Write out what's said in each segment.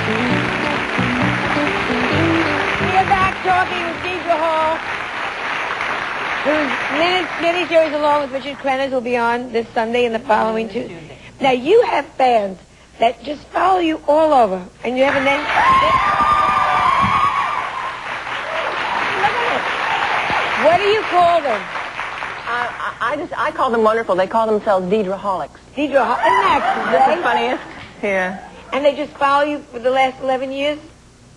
We're back talking with Deidre Hall, whose mini-series along with Richard Crenna's will be on this Sunday and the following Tuesday. Now, you have fans that just follow you all over, and you have a name. Look at it. What do you call them? I call them wonderful. They call themselves Deidre Holics. Deidre Hall. Isn't that That's great? the funniest. Yeah. And they just follow you for the last 11 years?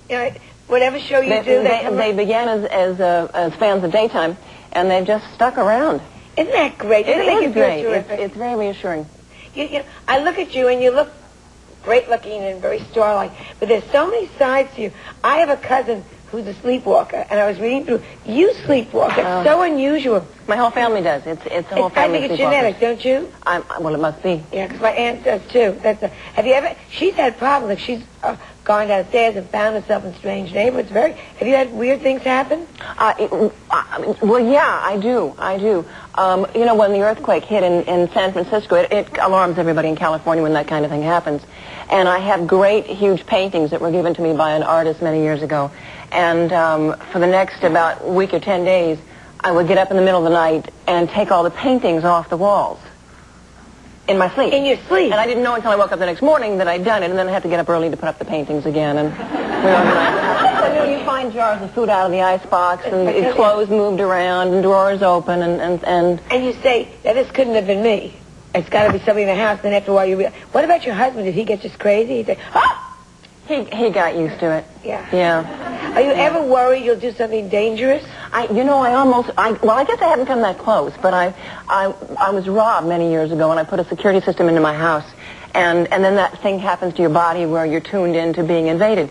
You know, whatever show you do, they began as fans of daytime, and they've just stuck around. Isn't that great? It is great. Terrific? It's very reassuring. You know, I look at you, and you look great-looking and very star-like, but there's so many sides to you. I have a cousin who's a sleepwalker, and I was reading through. You sleepwalk. It's so unusual. My whole family does. It's a whole family. I think it's genetic, don't you? Well, it must be. Yeah, because my aunt does too. Have you ever? She's had problems. Like she's gone downstairs and found herself in strange neighborhoods. Have you had weird things happen? Well, yeah, I do. You know, when the earthquake hit in San Francisco, it alarms everybody in California when that kind of thing happens. And I have great, huge paintings that were given to me by an artist many years ago. And for the next about week or 10 days, I would get up in the middle of the night and take all the paintings off the walls in my sleep. In your sleep? And I didn't know until I woke up the next morning that I'd done it, and then I had to get up early to put up the paintings again. And you find jars of food out of the icebox, and clothes moved around, and drawers open, and you say, now this couldn't have been me. It's got to be somebody in the house. Then after a while, you realize. What about your husband? Did he get just crazy? He'd say, ah! He got used to it. Yeah. Yeah. Are you ever worried you'll do something dangerous? I guess I haven't come that close, but I was robbed many years ago, and I put a security system into my house, and then that thing happens to your body where you're tuned into being invaded,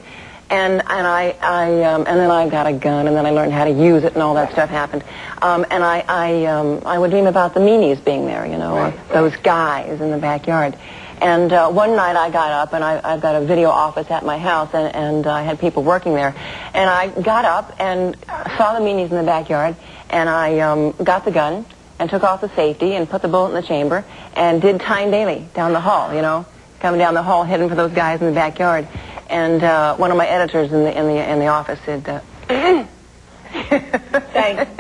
and then I got a gun, and then I learned how to use it, and all that stuff happened, and I would dream about the meanies being there, you know, or those guys in the backyard. And one night I got up, and I've got a video office at my house, and I had people working there. And I got up and saw the meanies in the backyard, and I got the gun and took off the safety and put the bullet in the chamber and did time daily down the hall, you know, coming down the hall, heading for those guys in the backyard. And one of my editors in the office said, Thank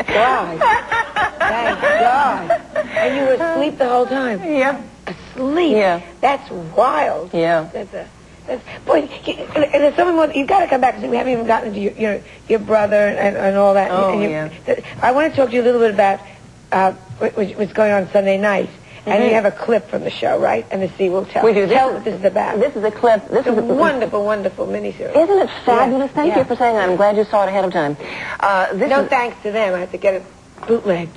God. Thank God. And you were asleep the whole time? Yeah. Asleep? Yeah. That's wild. Yeah. Boy, there's something more. You've got to come back because we haven't even gotten into your brother and all that. Oh, and I want to talk to you a little bit about what's going on Sunday night. And you have a clip from the show, right? And the we'll tell. We do. Tell what this is about. This is a clip. This is a wonderful, wonderful miniseries. Isn't it fabulous? Thank you for saying that. I'm glad you saw it ahead of time. No thanks to them. I had to get it bootlegged.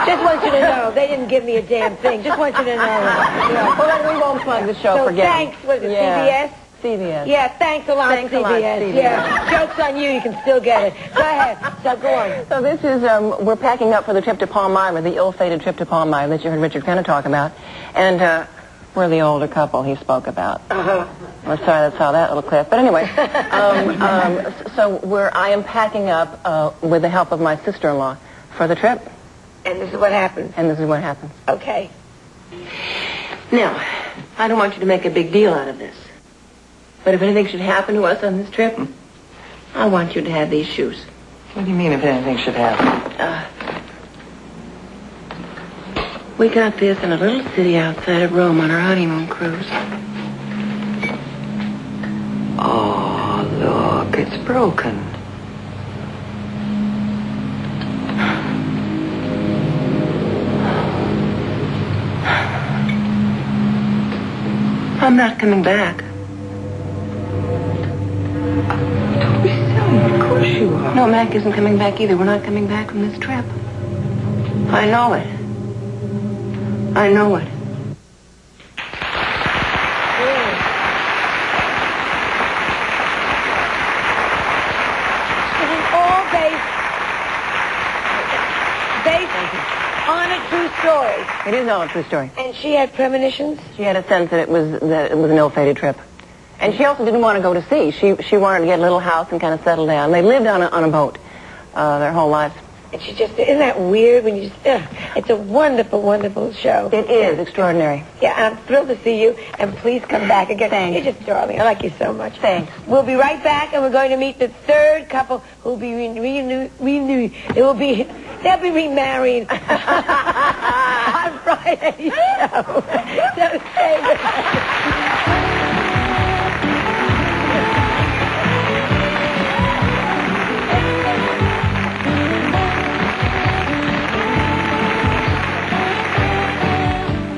Just want you to know, they didn't give me a damn thing. Just want you to know. Yeah. Well, then we won't plug the show. Forget thanks. What is it, CBS? CBS. Yeah, thanks a lot, Thanks CBS. a lot, CBS. Yeah, joke's on you. You can still get it. Go ahead. So go on. So this is, we're packing up for the trip to Palmyra, the ill-fated trip to Palmyra that you heard Richard Crenna talk about. And we're the older couple he spoke about. Uh-huh. I'm sorry that saw that little clip. But anyway, so I am packing up with the help of my sister-in-law for the trip. And this is what happens. And this is what happens. Okay. Now, I don't want you to make a big deal out of this. But if anything should happen to us on this trip, I want you to have these shoes. What do you mean if anything should happen? We got this in a little city outside of Rome on our honeymoon cruise. Oh, look, it's broken. I'm not coming back. Don't be silly. Of course you are. No, Mac isn't coming back either. We're not coming back from this trip. I know it. I know it. This is all based on a true story. It is all a true story. And she had premonitions? She had a sense that it was an ill-fated trip. And she also didn't want to go to sea. She wanted to get a little house and kind of settle down. They lived on a boat their whole lives. And she just, isn't that weird when you just, it's a wonderful, wonderful show. It is extraordinary. Yeah, and I'm thrilled to see you, and please come back again. Thanks. You're just darling. I like you so much. Thanks. We'll be right back, and we're going to meet the third couple who'll be they'll be remarried on Friday's show. So stay with us.